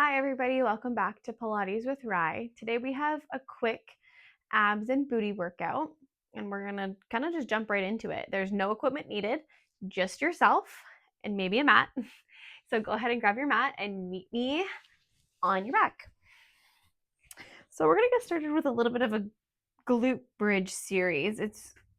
Hi everybody, welcome back to Pilates with Rye. Today we have a quick abs and booty workout and we're gonna kind of just jump right into it. There's no equipment needed, just yourself and maybe a mat. So go ahead and grab your mat and meet me on your back. So we're gonna get started with a little bit of a glute bridge series.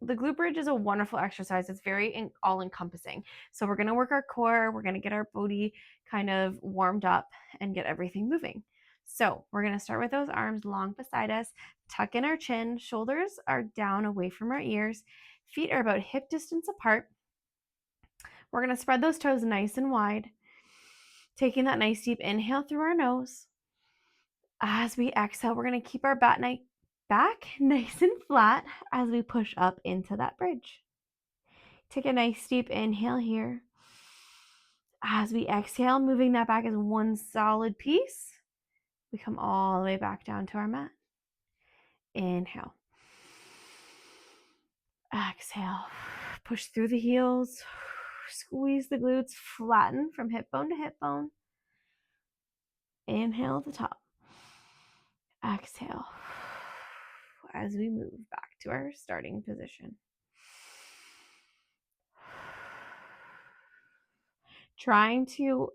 The glute bridge is a wonderful exercise. It's very all-encompassing. So we're going to work our core, we're going to get our booty kind of warmed up and get everything moving. So we're going to start with those arms long beside us, tuck in our chin, shoulders are down away from our ears, feet are about hip distance apart. We're going to spread those toes nice and wide, taking that nice deep inhale through our nose. As we exhale, we're going to keep our back nice and flat as we push up into that bridge. Take a nice deep inhale here. As we exhale, moving that back as one solid piece, we come all the way back down to our mat. Inhale. Exhale. Push through the heels. Squeeze the glutes. Flatten from hip bone to hip bone. Inhale at the top. Exhale as we move back to our starting position. Trying to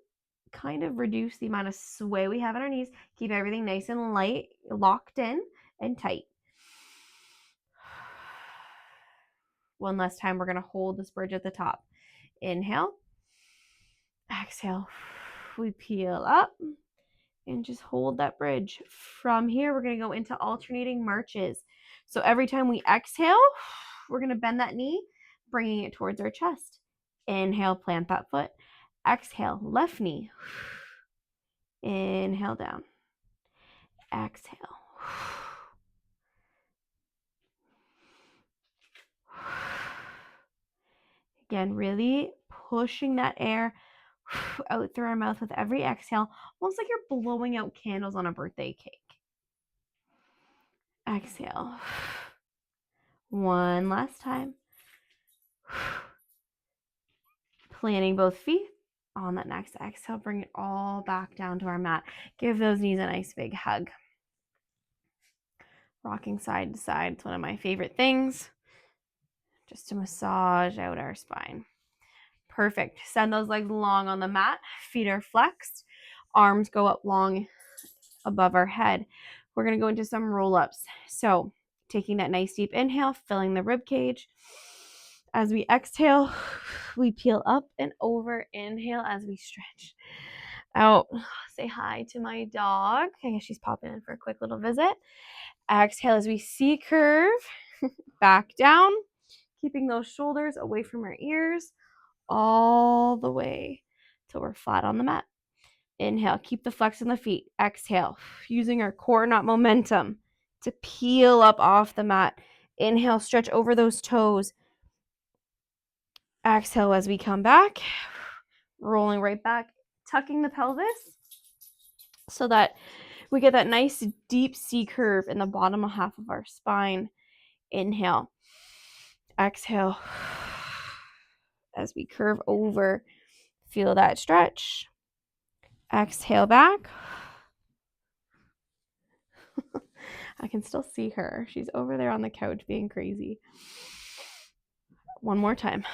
kind of reduce the amount of sway we have in our knees. Keep everything nice and light, locked in and tight. One last time, we're going to hold this bridge at the top. Inhale. Exhale. We peel up and just hold that bridge. From here, we're going to go into alternating marches. So every time we exhale, we're going to bend that knee, bringing it towards our chest. Inhale, plant that foot. Exhale, left knee. Inhale down. Exhale. Again, really pushing that air out through our mouth with every exhale, almost like you're blowing out candles on a birthday cake. Exhale. One last time. Planting both feet on that next exhale. Bring it all back down to our mat. Give those knees a nice big hug. Rocking side to side. It's one of my favorite things. Just to massage out our spine. Perfect. Send those legs long on the mat. Feet are flexed. Arms go up long above our head. We're going to go into some roll-ups. So taking that nice deep inhale, filling the rib cage. As we exhale, we peel up and over. Inhale as we stretch out. Say hi to my dog. I guess she's popping in for a quick little visit. Exhale as we C-curve back down, keeping those shoulders away from our ears all the way till we're flat on the mat. Inhale, keep the flex in the feet. Exhale, using our core, not momentum, to peel up off the mat. Inhale, stretch over those toes. Exhale as we come back, rolling right back, tucking the pelvis so that we get that nice deep C-curve in the bottom half of our spine. Inhale. Exhale. As we curve over, feel that stretch. Exhale back. I can still see her. She's over there on the couch being crazy. One more time.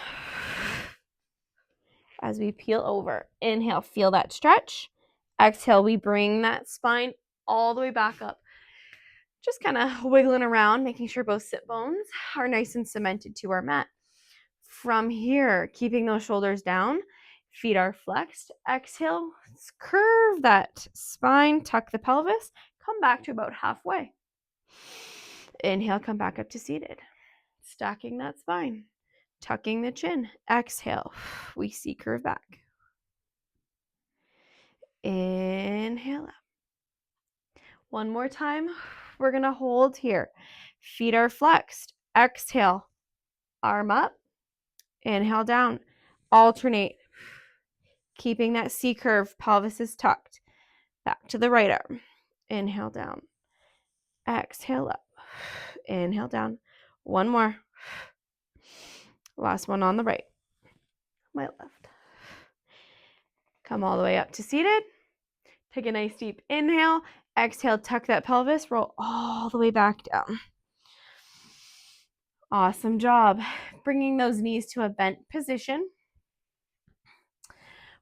As we peel over, inhale, feel that stretch. Exhale, we bring that spine all the way back up. Just kind of wiggling around, making sure both sit bones are nice and cemented to our mat. From here, keeping those shoulders down, feet are flexed. Exhale, curve that spine, tuck the pelvis, come back to about halfway. Inhale, come back up to seated. Stacking that spine, tucking the chin. Exhale, we C-curve back. Inhale up. One more time. We're going to hold here. Feet are flexed. Exhale, arm up. Inhale down. Alternate. Keeping that C-curve, pelvis is tucked. Back to the right arm. Inhale down. Exhale up. Inhale down. One more. Last one on the right. My left. Come all the way up to seated. Take a nice deep inhale. Exhale, tuck that pelvis, roll all the way back down. Awesome job. Bringing those knees to a bent position.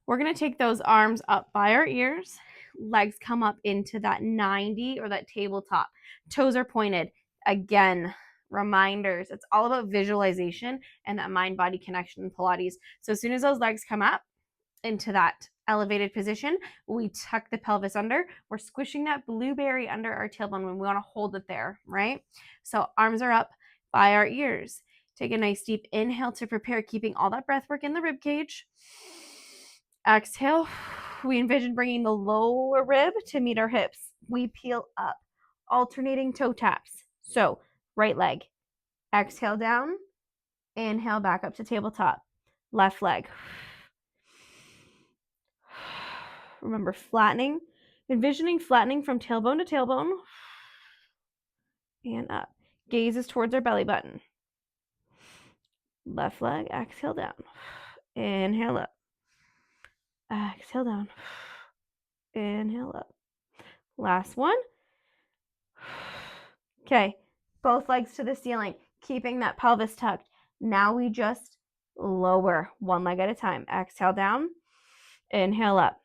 We're going to take those arms up by our ears. Legs come up into that 90 or that tabletop. Toes are pointed. Again, reminders. It's all about visualization and that mind-body connection in Pilates. So as soon as those legs come up into that elevated position, we tuck the pelvis under. We're squishing that blueberry under our tailbone when we want to hold it there, right? So arms are up by our ears. Take a nice deep inhale to prepare, keeping all that breath work in the rib cage. Exhale. We envision bringing the lower rib to meet our hips. We peel up, alternating toe taps. So right leg, exhale down, inhale back up to tabletop. Left leg. Remember flattening, envisioning flattening from tailbone to tailbone and up. Gaze is towards our belly button. Left leg, exhale down. Inhale up. Exhale down. Inhale up. Last one. Okay, both legs to the ceiling, keeping that pelvis tucked. Now we just lower one leg at a time. Exhale down. Inhale up.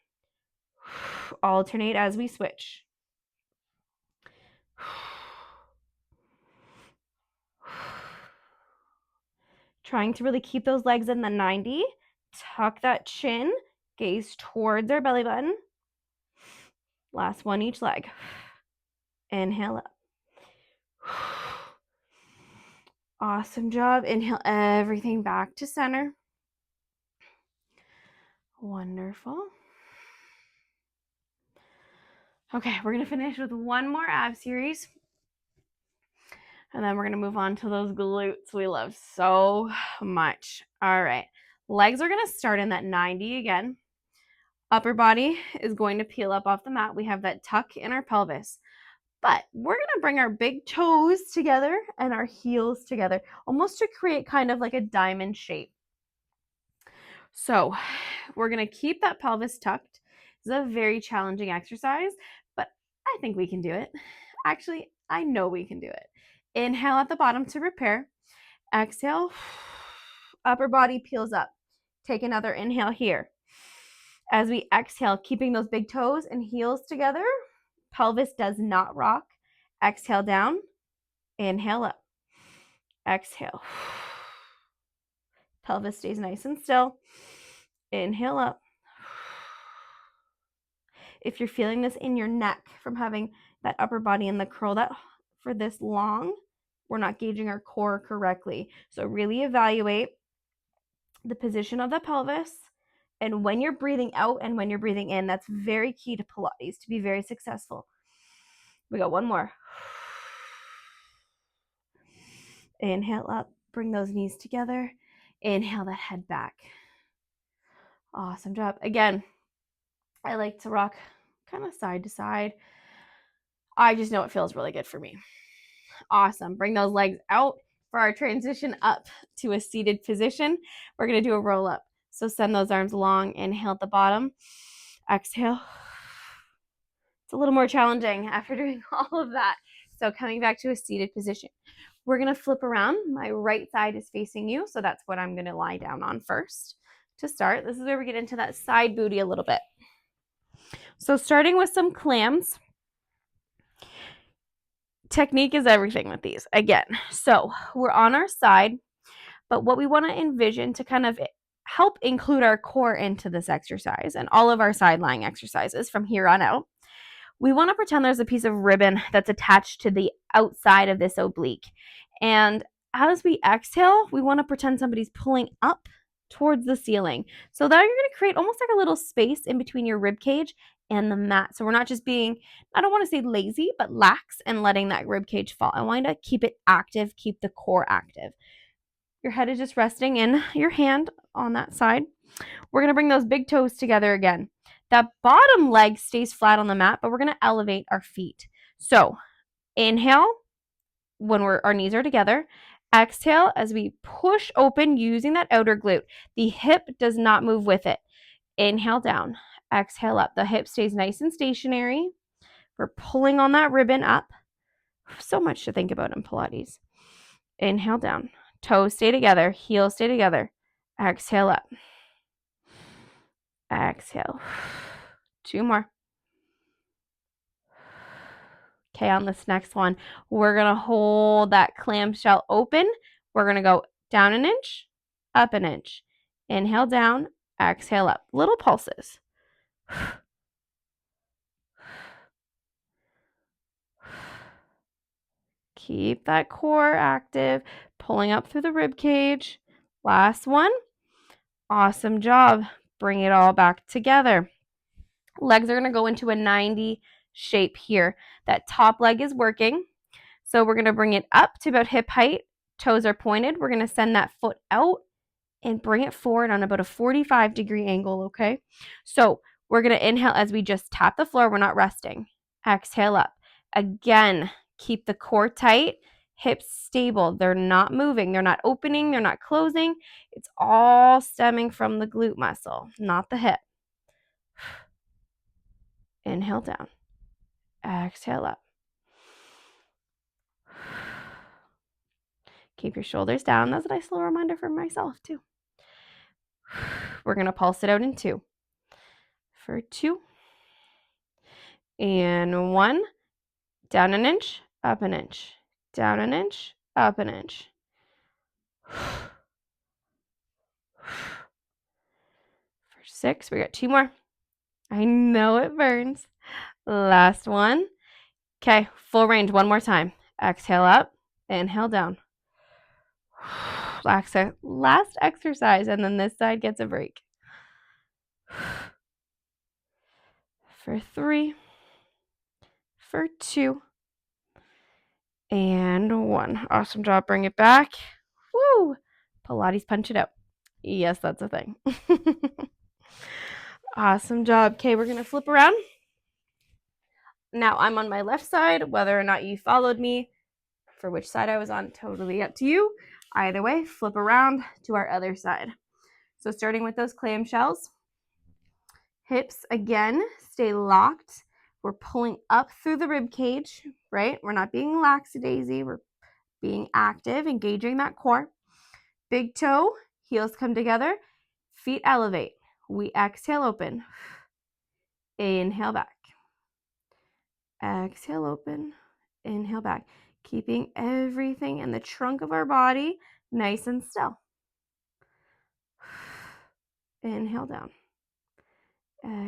Alternate as we switch. Trying to really keep those legs in the 90. Tuck that chin. Gaze towards our belly button. Last one each leg. Inhale up. Awesome job. Inhale everything back to center. Wonderful. Okay, we're going to finish with one more ab series. And then we're going to move on to those glutes we love so much. All right. Legs are going to start in that 90 again. Upper body is going to peel up off the mat. We have that tuck in our pelvis. But we're going to bring our big toes together and our heels together, almost to create kind of like a diamond shape. So we're going to keep that pelvis tucked. This is a very challenging exercise, but I think we can do it. Actually, I know we can do it. Inhale at the bottom to prepare. Exhale. Upper body peels up. Take another inhale here. As we exhale, keeping those big toes and heels together, pelvis does not rock. Exhale down. Inhale up. Exhale. Pelvis stays nice and still. Inhale up. If you're feeling this in your neck from having that upper body and the curl that for this long, we're not gauging our core correctly. So really evaluate the position of the pelvis. And when you're breathing out and when you're breathing in, that's very key to Pilates to be very successful. We got one more. Inhale up, bring those knees together. Inhale that head back. Awesome job. Again, I like to rock kind of side to side. I just know it feels really good for me. Awesome. Bring those legs out for our transition up to a seated position. We're going to do a roll up. So send those arms long. Inhale at the bottom. Exhale. It's a little more challenging after doing all of that. So coming back to a seated position. We're going to flip around. My right side is facing you. So that's what I'm going to lie down on first. To start, this is where we get into that side booty a little bit. So starting with some clams. Technique is everything with these. Again, so we're on our side, but what we want to envision to kind of help include our core into this exercise and all of our side lying exercises from here on out, we want to pretend there's a piece of ribbon that's attached to the outside of this oblique. And as we exhale, we want to pretend somebody's pulling up towards the ceiling. So that you're going to create almost like a little space in between your rib cage and the mat. So we're not just being, I don't want to say lazy, but lax and letting that rib cage fall. I want to keep it active, keep the core active. Your head is just resting in your hand on that side. We're going to bring those big toes together again. That bottom leg stays flat on the mat, but we're going to elevate our feet. So inhale when our knees are together. Exhale as we push open using that outer glute. The hip does not move with it. Inhale down. exhale up. The hip stays nice and stationary. We're pulling on that ribbon up. So much to think about in Pilates. Inhale down. Toes stay together. Heels stay together. Exhale up. Exhale. 2 more. Okay, on this next one, we're going to hold that clamshell open. We're going to go down an inch, up an inch. Inhale down, exhale up. Little pulses. Keep that core active, pulling up through the rib cage. Last one. Awesome job. Bring it all back together. Legs are going to go into a 90 shape here. That top leg is working. So we're going to bring it up to about hip height. Toes are pointed. We're going to send that foot out and bring it forward on about a 45-degree angle, okay? So we're going to inhale as we just tap the floor. We're not resting. Exhale up. Again, keep the core tight, hips stable. They're not moving. They're not opening. They're not closing. It's all stemming from the glute muscle, not the hip. Inhale down. Exhale up. Keep your shoulders down. That's a nice little reminder for myself, too. We're going to pulse it out in 2. For 2. And 1. Down an inch, up an inch. Down an inch, up an inch. For 6. We got 2 more. I know it burns. Last one. Okay, full range. One more time. Exhale up. Inhale down. Last exercise, and then this side gets a break. For 3. For 2. And 1. Awesome job. Bring it back. Woo! Pilates punch it out. Yes, that's a thing. Awesome job. Okay, we're going to flip around. Now I'm on my left side. Whether or not you followed me for which side I was on, totally up to you. Either way, flip around to our other side. So starting with those clamshells. Hips, again, stay locked. We're pulling up through the rib cage, right? We're not being lackadaisy. We're being active, engaging that core. Big toe, heels come together. Feet elevate. We exhale open. Inhale back. Exhale open. Inhale back. Keeping everything in the trunk of our body nice and still. Inhale down.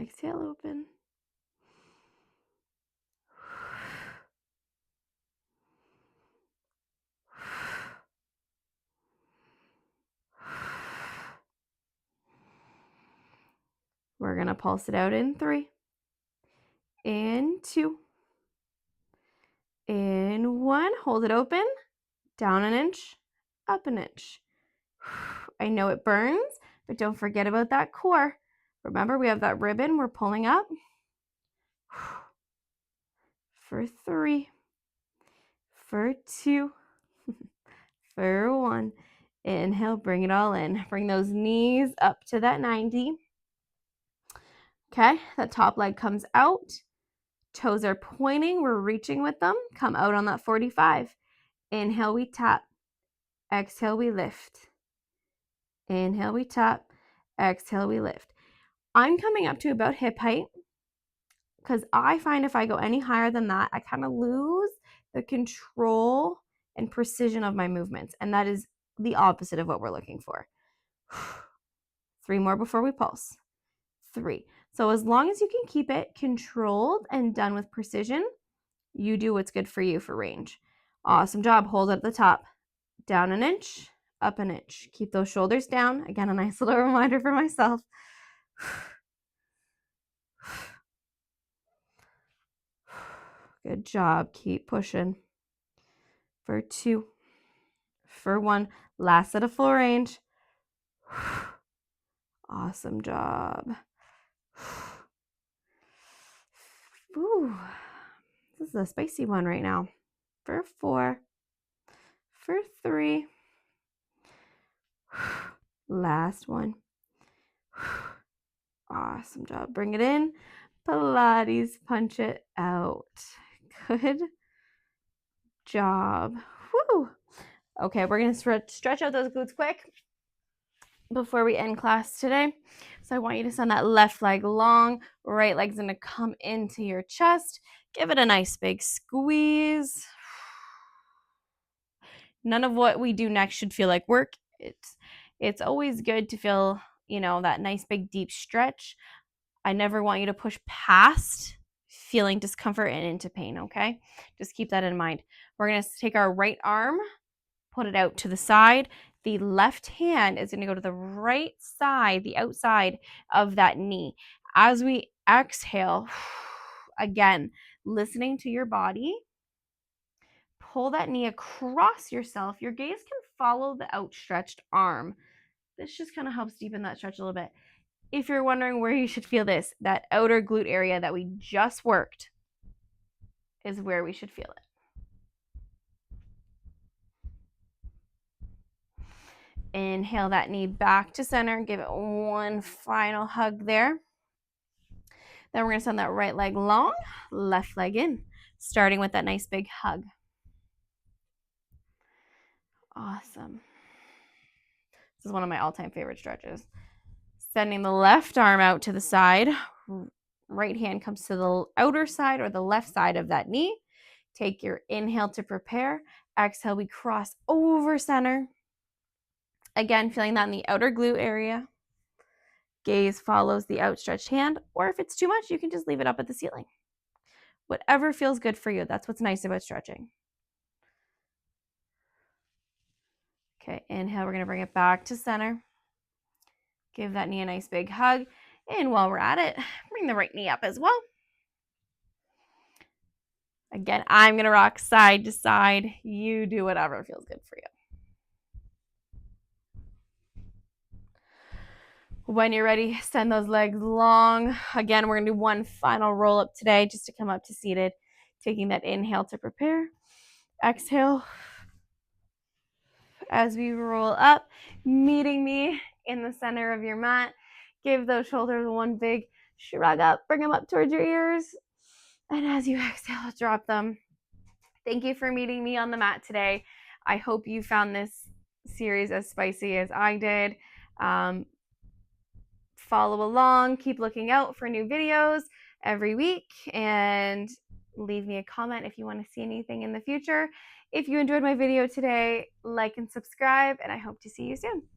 Exhale open. We're going to pulse it out in 3. In 2. In 1. Hold it open. Down an inch. Up an inch. I know it burns, but don't forget about that core. Remember, we have that ribbon we're pulling up. For 3. For 2. For 1. Inhale, bring it all in. Bring those knees up to that 90. Okay, that top leg comes out. Toes are pointing. We're reaching with them. Come out on that 45. Inhale, we tap. Exhale, we lift. Inhale, we tap. Exhale, we lift. I'm coming up to about hip height because I find if I go any higher than that, I kind of lose the control and precision of my movements. And that is the opposite of what we're looking for. 3 more before we pulse. 3. So as long as you can keep it controlled and done with precision, you do what's good for you for range. Awesome job. Hold at the top. Down an inch, up an inch. Keep those shoulders down. Again, a nice little reminder for myself. Good job. Keep pushing. For 2. For 1. Last set of full range. Awesome job. Ooh, this is a spicy one right now. For 4. For 3. Last one. Awesome job. Bring it in. Pilates, punch it out. Good job. Woo. Okay, we're going to stretch out those glutes quick before we end class today. So I want you to send that left leg long, right leg's going to come into your chest. Give it a nice big squeeze. None of what we do next should feel like work. It's always good to feel, that nice big deep stretch. I never want you to push past feeling discomfort and into pain, okay? Just keep that in mind. We're going to take our right arm, put it out to the side. The left hand is going to go to the right side, the outside of that knee. As we exhale, again, listening to your body, pull that knee across yourself. Your gaze can follow the outstretched arm. This just kind of helps deepen that stretch a little bit. If you're wondering where you should feel this, that outer glute area that we just worked is where we should feel it. Inhale that knee back to center. Give it one final hug there. Then we're going to send that right leg long, left leg in, starting with that nice big hug. Awesome. This is one of my all-time favorite stretches. Sending the left arm out to the side. Right hand comes to the outer side or the left side of that knee. Take your inhale to prepare. Exhale, we cross over center. Again, feeling that in the outer glute area. Gaze follows the outstretched hand, or if it's too much, you can just leave it up at the ceiling. Whatever feels good for you. That's what's nice about stretching. Okay, inhale, we're going to bring it back to center. Give that knee a nice big hug. And while we're at it, bring the right knee up as well. Again, I'm going to rock side to side. You do whatever feels good for you. When you're ready, send those legs long. Again, we're going to do one final roll up today just to come up to seated. Taking that inhale to prepare. Exhale as we roll up, meeting me in the center of your mat. Give those shoulders one big shrug up. Bring them up towards your ears. And as you exhale, drop them. Thank you for meeting me on the mat today. I hope you found this series as spicy as I did. Follow along, keep looking out for new videos every week, and leave me a comment if you want to see anything in the future. If you enjoyed my video today, like and subscribe, and I hope to see you soon.